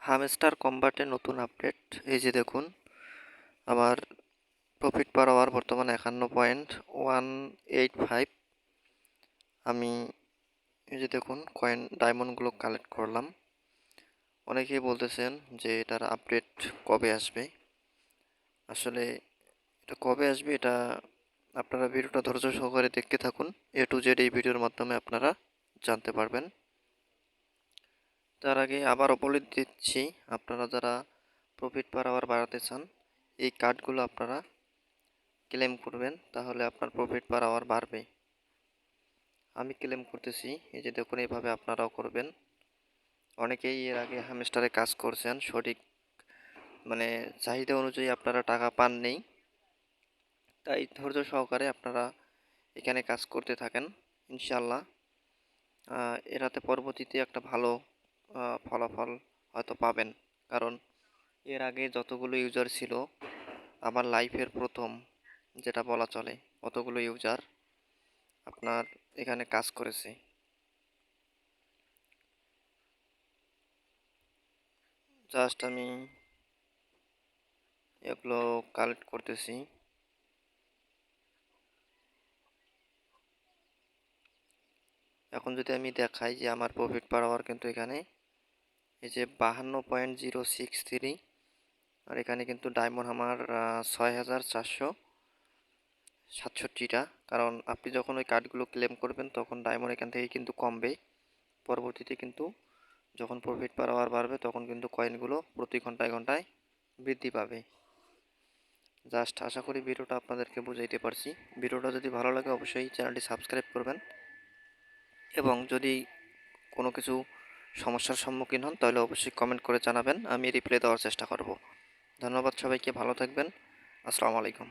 Hamster কম্বাটের নতুন update. এই যে দেখুন, আমার প্রফিট পার আওয়ার বর্তমানে 51.185। আমি এই যে দেখুন কয়েন ডায়মন্ডগুলো কালেক্ট করলাম। অনেকেই বলতেছেন যে এটার আপডেট কবে আসবে। আসলে এটা কবে আসবে এটা আপনারা ভিডিওটা ধৈর্য সহকারে দেখতে থাকুন। এ টু জেড এই ভিডিওর মাধ্যমে আপনারা জানতে পারবেন। তার আগে আবারও বলে দিচ্ছি, আপনারা যারা প্রফিট পার আওয়ার বাড়াতে চান এই কার্ডগুলো আপনারা ক্লেম করবেন, তাহলে আপনার প্রফিট পার আওয়ার বাড়বে। আমি ক্লেম করতেছি, এই যে দেখুন এইভাবে আপনারাও করবেন। অনেকেই এর আগে হ্যামস্টারে কাজ করছেন, সঠিক চাহিদা অনুযায়ী আপনারা টাকা পাননি, তাই ধৈর্য সহকারে আপনারা এখানে কাজ করতে থাকেন। ইনশাল্লাহ এরাতে পরবর্তীতে একটা ভালো ফলাফল হয়তো পাবেন। কারণ এর আগে যতগুলো ইউজার ছিল, আমার লাইফের প্রথম যেটা বলা চলে, অতগুলো ইউজার আপনার এখানে কাজ করেছে। জাস্ট আমি এগুলো কালেক্ট করতেছি। এখন যদি আমি দেখাই যে আমার প্রফিট পার আওয়ার কিন্তু এখানে এই যে 52.063, আর এখানে কিন্তু ডায়মন্ড আমার 6,467টা। কারণ আপনি যখন ওই কার্ডগুলো ক্লেম করবেন তখন ডায়মন্ড এখান থেকে কিন্তু কমবে। পরবর্তীতে কিন্তু যখন প্রফিট পার আওয়ার বাড়বে তখন কিন্তু কয়েনগুলো প্রতি ঘন্টায় ঘন্টায় বৃদ্ধি পাবে। জাস্ট আশা করি ভিডিওটা আপনাদেরকে বুঝাইতে পারছি। ভিডিওটা যদি ভালো লাগে অবশ্যই চ্যানেলটি সাবস্ক্রাইব করবেন, এবং যদি কোনো কিছু সমস্যার সম্মুখীন হন তাহলে অবশ্যই কমেন্ট করে জানাবেন, আমি রিপ্লাই দেওয়ার চেষ্টা করব। ধন্যবাদ সবাইকে, ভালো থাকবেন। আসসালামু আলাইকুম।